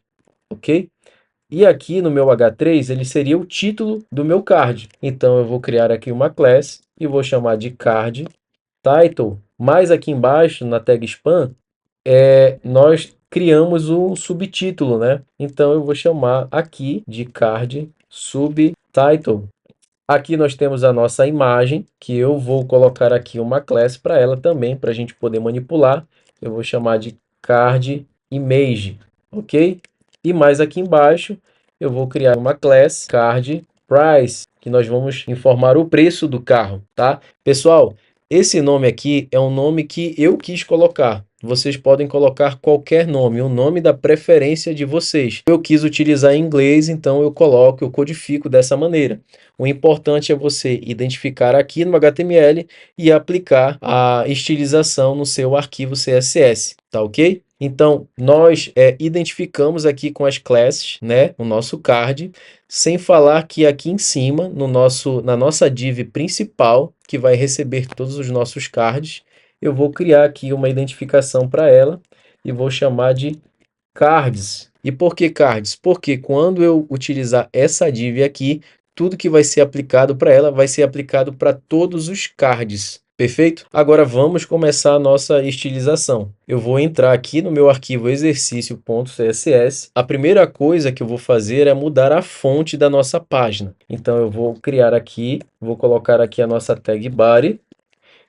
ok? E aqui no meu H3 ele seria o título do meu card. Então eu vou criar aqui uma class e vou chamar de card title. Mas aqui embaixo na tag span nós criamos um subtítulo, né? Então eu vou chamar aqui de card subtitle. Aqui nós temos a nossa imagem, que eu vou colocar aqui uma class para ela também, para a gente poder manipular. Eu vou chamar de card image, ok? E mais aqui embaixo, eu vou criar uma class card price, que nós vamos informar o preço do carro, tá? Pessoal, Esse nome aqui é um nome que eu quis colocar. Vocês podem colocar qualquer nome, o nome da preferência de vocês. Eu quis utilizar em inglês, então eu coloco, eu codifico dessa maneira. O importante é você identificar aqui no HTML e aplicar a estilização no seu arquivo CSS, tá ok? Então, nós identificamos aqui com as classes, né, o nosso card, sem falar que aqui em cima, na nossa div principal, que vai receber todos os nossos cards, eu vou criar aqui uma identificação para ela e vou chamar de cards. E por que cards? Porque quando eu utilizar essa div aqui, tudo que vai ser aplicado para ela vai ser aplicado para todos os cards. Perfeito? Agora vamos começar a nossa estilização. Eu vou entrar aqui no meu arquivo exercício.css. A primeira coisa que eu vou fazer é mudar a fonte da nossa página. Então eu vou criar aqui, vou colocar aqui a nossa tag body.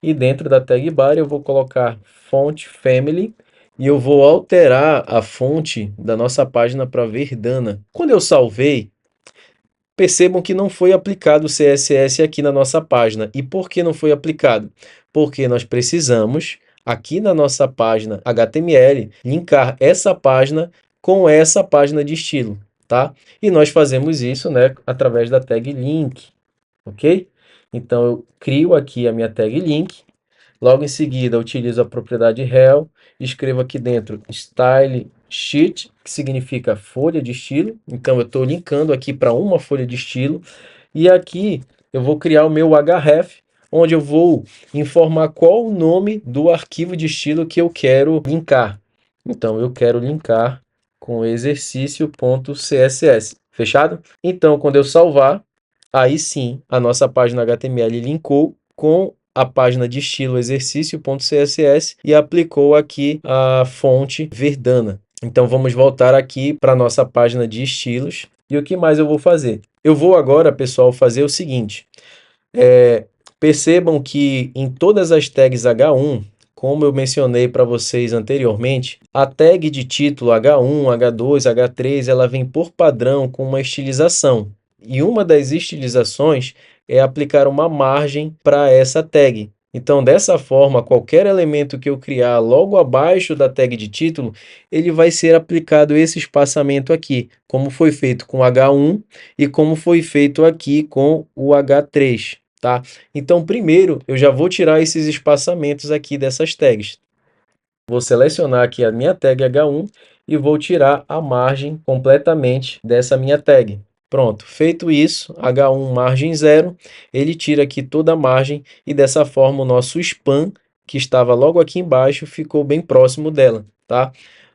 E dentro da tag body eu vou colocar font family e eu vou alterar a fonte da nossa página para Verdana. Quando eu salvei, percebam que não foi aplicado o CSS aqui na nossa página. E por que não foi aplicado? Porque nós precisamos, aqui na nossa página HTML, linkar essa página com essa página de estilo, tá? E nós fazemos isso, né, através da tag link, ok? Então eu crio aqui a minha tag link. Logo em seguida, eu utilizo a propriedade rel, escrevo aqui dentro style sheet, que significa folha de estilo. Então, eu estou linkando aqui para uma folha de estilo. E aqui eu vou criar o meu href, onde eu vou informar qual o nome do arquivo de estilo que eu quero linkar. Então, eu quero linkar com exercício.css. Fechado? Então, quando eu salvar, aí sim a nossa página HTML linkou com a página de estilo exercício.css e aplicou aqui a fonte Verdana. Então vamos voltar aqui para a nossa página de estilos. E o que mais eu vou fazer? Eu vou agora, pessoal, fazer o seguinte. Percebam que em todas as tags H1, como eu mencionei para vocês anteriormente, a tag de título H1, H2, H3, ela vem por padrão com uma estilização. E uma das estilizações é aplicar uma margem para essa tag. Então, dessa forma, qualquer elemento que eu criar logo abaixo da tag de título, ele vai ser aplicado esse espaçamento aqui, como foi feito com H1 e como foi feito aqui com o H3, tá? Então, primeiro, eu já vou tirar esses espaçamentos aqui dessas tags. Vou selecionar aqui a minha tag H1 e vou tirar a margem completamente dessa minha tag. Pronto, feito isso, H1 margem 0, ele tira aqui toda a margem e dessa forma o nosso span, que estava logo aqui embaixo, ficou bem próximo dela, tá?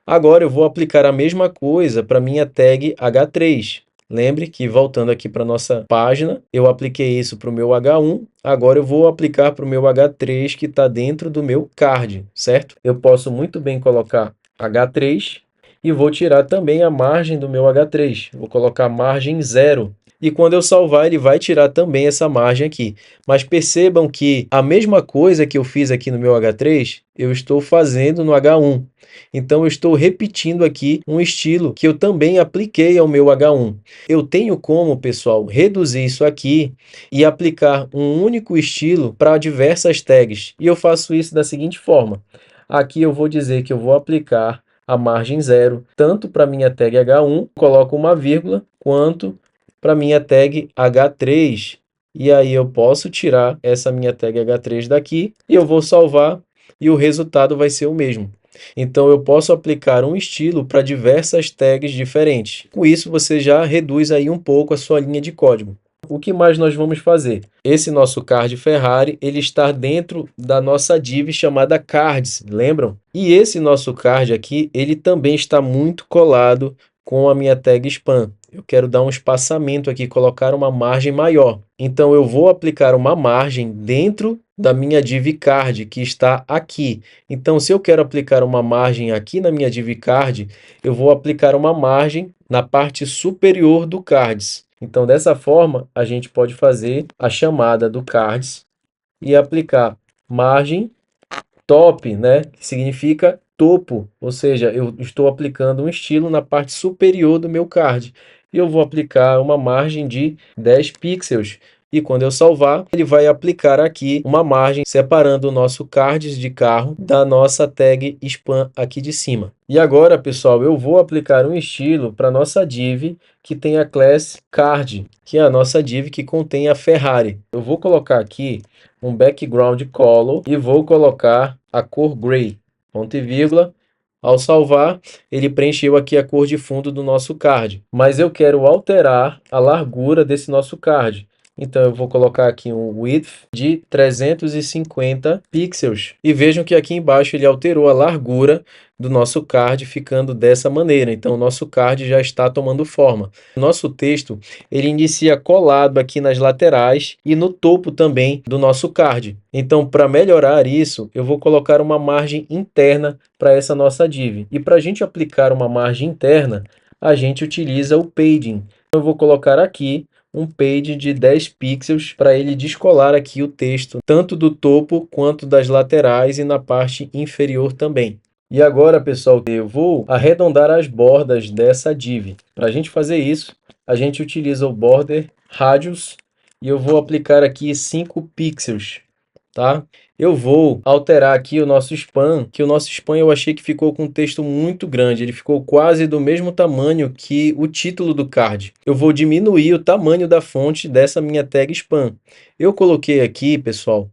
Agora eu vou aplicar a mesma coisa para minha tag H3. Lembre que voltando aqui para a nossa página, eu apliquei isso para o meu H1, agora eu vou aplicar para o meu H3 que está dentro do meu card, certo? Eu posso muito bem colocar H3 e vou tirar também a margem do meu H3. Vou colocar margem 0. E quando eu salvar, ele vai tirar também essa margem aqui. Mas percebam que a mesma coisa que eu fiz aqui no meu H3, eu estou fazendo no H1. Então, eu estou repetindo aqui um estilo que eu também apliquei ao meu H1. Eu tenho como, pessoal, reduzir isso aqui e aplicar um único estilo para diversas tags. E eu faço isso da seguinte forma. Aqui eu vou dizer que eu vou aplicar a margem 0, tanto para minha tag H1, coloco uma vírgula, quanto para minha tag H3. E aí eu posso tirar essa minha tag H3 daqui e eu vou salvar e o resultado vai ser o mesmo. Então eu posso aplicar um estilo para diversas tags diferentes. Com isso você já reduz aí um pouco a sua linha de código. O que mais nós vamos fazer? Esse nosso card Ferrari, ele está dentro da nossa div chamada cards, lembram? E esse nosso card aqui, ele também está muito colado com a minha tag span. Eu quero dar um espaçamento aqui, colocar uma margem maior. Então eu vou aplicar uma margem dentro da minha div card, que está aqui. Então se eu quero aplicar uma margem aqui na minha div card, eu vou aplicar uma margem na parte superior do cards. Então, dessa forma, a gente pode fazer a chamada do cards e aplicar margem top, né? Que significa topo, ou seja, eu estou aplicando um estilo na parte superior do meu card. E eu vou aplicar uma margem de 10 pixels. E quando eu salvar, ele vai aplicar aqui uma margem separando o nosso cards de carro da nossa tag span aqui de cima. E agora, pessoal, eu vou aplicar um estilo para nossa div que tem a class card, que é a nossa div que contém a Ferrari. Eu vou colocar aqui um background color e vou colocar a cor gray, ponto e vírgula. Ao salvar, ele preencheu aqui a cor de fundo do nosso card, mas eu quero alterar a largura desse nosso card. Então eu vou colocar aqui um width de 350 pixels. E vejam que aqui embaixo ele alterou a largura do nosso card, ficando dessa maneira. Então o nosso card já está tomando forma. O nosso texto, ele inicia colado aqui nas laterais e no topo também do nosso card. Então, para melhorar isso, eu vou colocar uma margem interna para essa nossa div. E para a gente aplicar uma margem interna, a gente utiliza o padding. Então, eu vou colocar aqui um page de 10 pixels para ele descolar aqui o texto, tanto do topo quanto das laterais e na parte inferior também. E agora, pessoal, eu vou arredondar as bordas dessa div. Para a gente fazer isso, a gente utiliza o border radius e eu vou aplicar aqui 5 pixels, tá? Eu vou alterar aqui o nosso span, que o nosso span eu achei que ficou com um texto muito grande, ele ficou quase do mesmo tamanho que o título do card. Eu vou diminuir o tamanho da fonte dessa minha tag span. Eu coloquei aqui, pessoal,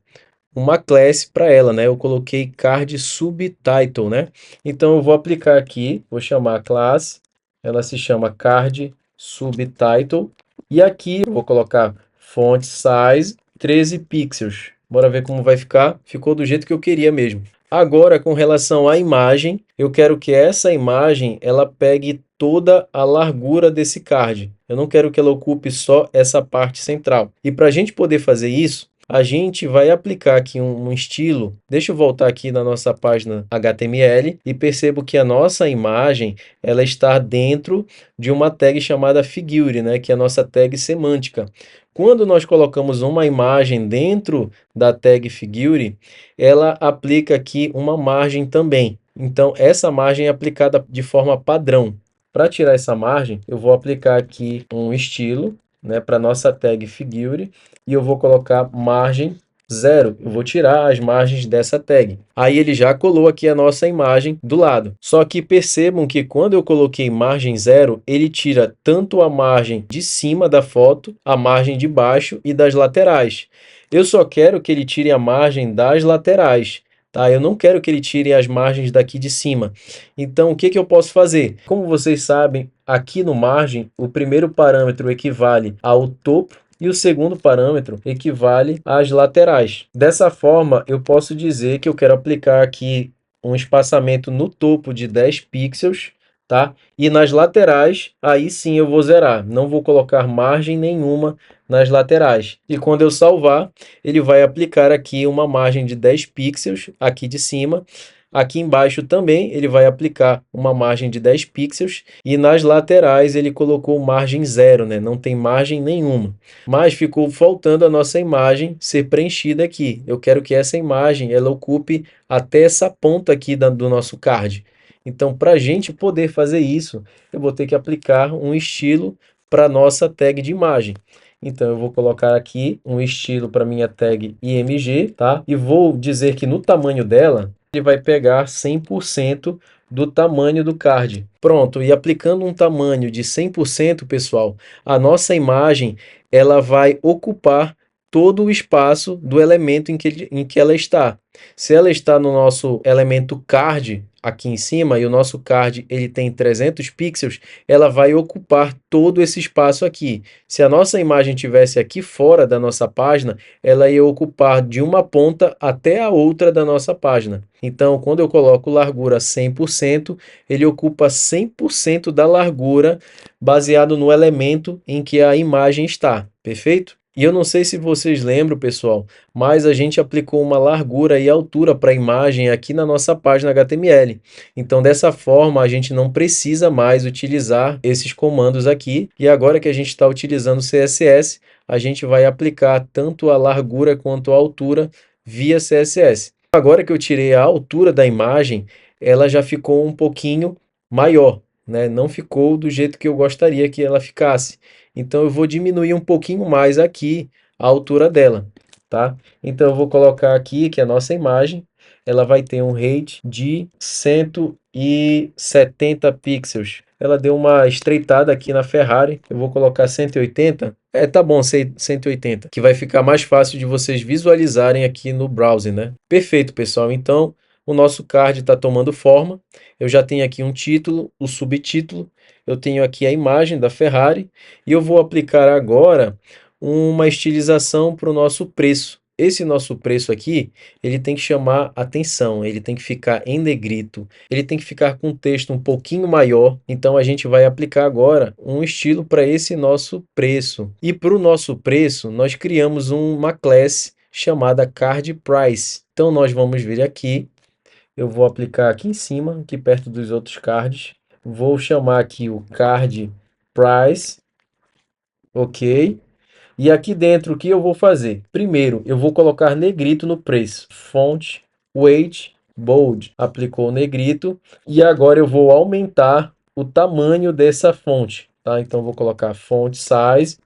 uma classe para ela, né? Eu coloquei card subtitle, né? Então eu vou aplicar aqui, vou chamar a classe, ela se chama card subtitle, e aqui eu vou colocar font size 13 pixels. Bora ver como vai ficar. Ficou do jeito que eu queria mesmo. Agora, com relação à imagem, eu quero que essa imagem ela pegue toda a largura desse card. Eu não quero que ela ocupe só essa parte central. E para a gente poder fazer isso, a gente vai aplicar aqui um estilo. Deixa eu voltar aqui na nossa página HTML e percebo que a nossa imagem ela está dentro de uma tag chamada figure, né, que é a nossa tag semântica. Quando nós colocamos uma imagem dentro da tag figure, ela aplica aqui uma margem também. Então, essa margem é aplicada de forma padrão. Para tirar essa margem, eu vou aplicar aqui um estilo, né, para nossa tag figure, e eu vou colocar margem 0. Eu vou tirar as margens dessa tag. Aí ele já colou aqui a nossa imagem do lado. Só que percebam que quando eu coloquei margem 0, ele tira tanto a margem de cima da foto, a margem de baixo e das laterais. Eu só quero que ele tire a margem das laterais. Tá? Eu não quero que ele tire as margens daqui de cima. Então, o que que eu posso fazer? Como vocês sabem, aqui no margem, o primeiro parâmetro equivale ao topo e o segundo parâmetro equivale às laterais. Dessa forma, eu posso dizer que eu quero aplicar aqui um espaçamento no topo de 10 pixels, tá? E nas laterais, aí sim eu vou zerar. Não vou colocar margem nenhuma nas laterais. E quando eu salvar, ele vai aplicar aqui uma margem de 10 pixels aqui de cima. Aqui embaixo também ele vai aplicar uma margem de 10 pixels e nas laterais ele colocou margem 0, né? Não tem margem nenhuma. Mas ficou faltando a nossa imagem ser preenchida aqui. Eu quero que essa imagem ela ocupe até essa ponta aqui do nosso card. Então, para a gente poder fazer isso, eu vou ter que aplicar um estilo para a nossa tag de imagem. Então, eu vou colocar aqui um estilo para minha tag img, tá? E vou dizer que no tamanho dela, ele vai pegar 100% do tamanho do card. Pronto, e aplicando um tamanho de 100%, pessoal, a nossa imagem ela vai ocupar todo o espaço do elemento em que ela está. Se ela está no nosso elemento card, aqui em cima, e o nosso card ele tem 300 pixels, ela vai ocupar todo esse espaço aqui. Se a nossa imagem tivesse aqui fora da nossa página, ela ia ocupar de uma ponta até a outra da nossa página. Então, quando eu coloco largura 100%, ele ocupa 100% da largura baseado no elemento em que a imagem está. Perfeito? E eu não sei se vocês lembram, pessoal, mas a gente aplicou uma largura e altura para a imagem aqui na nossa página HTML. Então, dessa forma, a gente não precisa mais utilizar esses comandos aqui. E agora que a gente está utilizando o CSS, a gente vai aplicar tanto a largura quanto a altura via CSS. Agora que eu tirei a altura da imagem, ela já ficou um pouquinho maior, né? Não ficou do jeito que eu gostaria que ela ficasse. Então, eu vou diminuir um pouquinho mais aqui a altura dela, tá? Então eu vou colocar aqui que a nossa imagem, ela vai ter um rate de 170 pixels. Ela deu uma estreitada aqui na Ferrari, eu vou colocar 180. Tá bom, 180, que vai ficar mais fácil de vocês visualizarem aqui no browser, né? Perfeito, pessoal. Então, o nosso card está tomando forma. Eu já tenho aqui um título, o subtítulo, eu tenho aqui a imagem da Ferrari e eu vou aplicar agora uma estilização para o nosso preço. Esse nosso preço aqui, ele tem que chamar atenção, ele tem que ficar em negrito, ele tem que ficar com um texto um pouquinho maior. Então a gente vai aplicar agora um estilo para esse nosso preço. E para o nosso preço, nós criamos uma classe chamada Card Price. Então nós vamos vir aqui, eu vou aplicar aqui em cima, aqui perto dos outros cards. Vou chamar aqui o Card Price, ok? E aqui dentro, o que eu vou fazer? Primeiro, eu vou colocar negrito no preço. Font, weight, bold. Aplicou o negrito. E agora eu vou aumentar o tamanho dessa fonte, tá? Então, vou colocar font size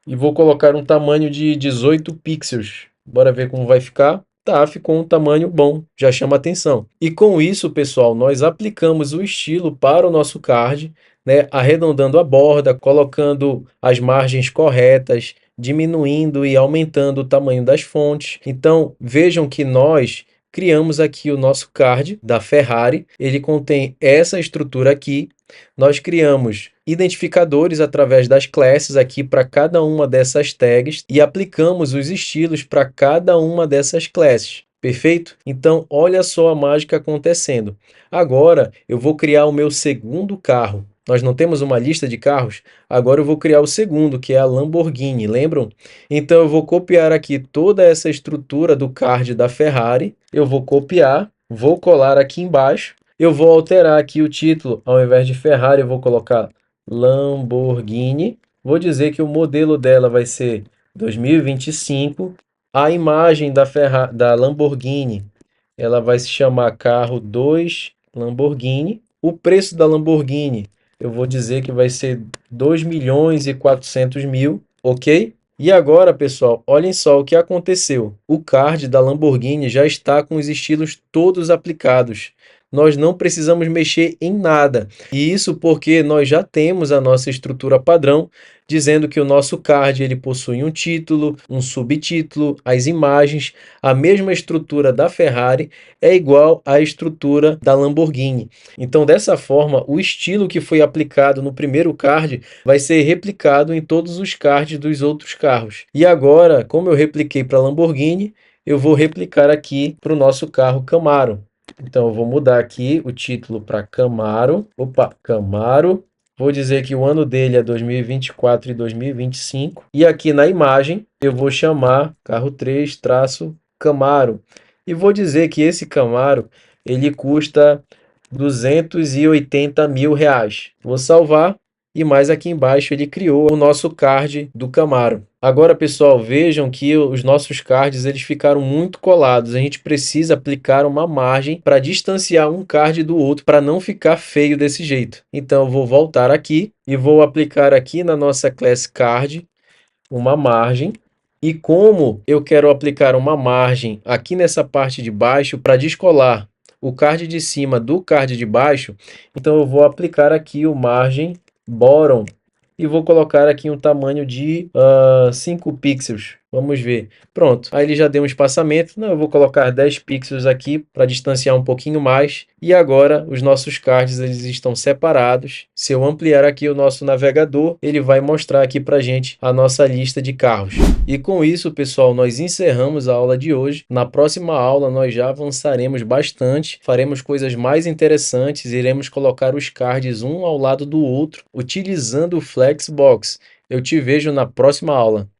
e vou colocar um tamanho de 18 pixels. Bora ver como vai ficar. Tá, ficou um tamanho bom, já chama atenção. E com isso, pessoal, nós aplicamos o estilo para o nosso card, né? Arredondando a borda, colocando as margens corretas, diminuindo e aumentando o tamanho das fontes. Então, vejam que nós criamos aqui o nosso card da Ferrari. Ele contém essa estrutura aqui. Nós criamos identificadores através das classes aqui para cada uma dessas tags e aplicamos os estilos para cada uma dessas classes. Perfeito? Então, olha só a mágica acontecendo. Agora, eu vou criar o meu segundo carro. Nós não temos uma lista de carros? Agora eu vou criar o segundo, que é a Lamborghini, lembram? Então, eu vou copiar aqui toda essa estrutura do card da Ferrari. Eu vou copiar, vou colar aqui embaixo. Eu vou alterar aqui o título, ao invés de Ferrari, eu vou colocar Lamborghini. Vou dizer que o modelo dela vai ser 2025. A imagem da Lamborghini, ela vai se chamar carro 2 Lamborghini. O preço da Lamborghini, eu vou dizer que vai ser 2.400.000, ok? E agora, pessoal, olhem só o que aconteceu. O card da Lamborghini já está com os estilos todos aplicados. Nós não precisamos mexer em nada. E isso porque nós já temos a nossa estrutura padrão, dizendo que o nosso card ele possui um título, um subtítulo, as imagens, a mesma estrutura da Ferrari é igual à estrutura da Lamborghini. Então, dessa forma, o estilo que foi aplicado no primeiro card vai ser replicado em todos os cards dos outros carros. E agora, como eu repliquei para a Lamborghini, eu vou replicar aqui para o nosso carro Camaro. Então, eu vou mudar aqui o título para Camaro. Opa, Camaro. Vou dizer que o ano dele é 2024 e 2025. E aqui na imagem, eu vou chamar carro 3-Camaro. E vou dizer que esse Camaro, ele custa 280 mil reais. Vou salvar. E mais aqui embaixo ele criou o nosso card do Camaro. Agora, pessoal, vejam que os nossos cards eles ficaram muito colados. A gente precisa aplicar uma margem para distanciar um card do outro para não ficar feio desse jeito. Então, eu vou voltar aqui e vou aplicar aqui na nossa class card uma margem. E como eu quero aplicar uma margem aqui nessa parte de baixo para descolar o card de cima do card de baixo, então eu vou aplicar aqui o margem bottom e vou colocar aqui um tamanho de 5 pixels. Vamos ver. Pronto. Aí ele já deu um espaçamento. Não, eu vou colocar 10 pixels aqui para distanciar um pouquinho mais. E agora os nossos cards eles estão separados. Se eu ampliar aqui o nosso navegador, ele vai mostrar aqui para a gente a nossa lista de carros. E com isso, pessoal, nós encerramos a aula de hoje. Na próxima aula nós já avançaremos bastante, faremos coisas mais interessantes, iremos colocar os cards um ao lado do outro, utilizando o Flexbox. Eu te vejo na próxima aula.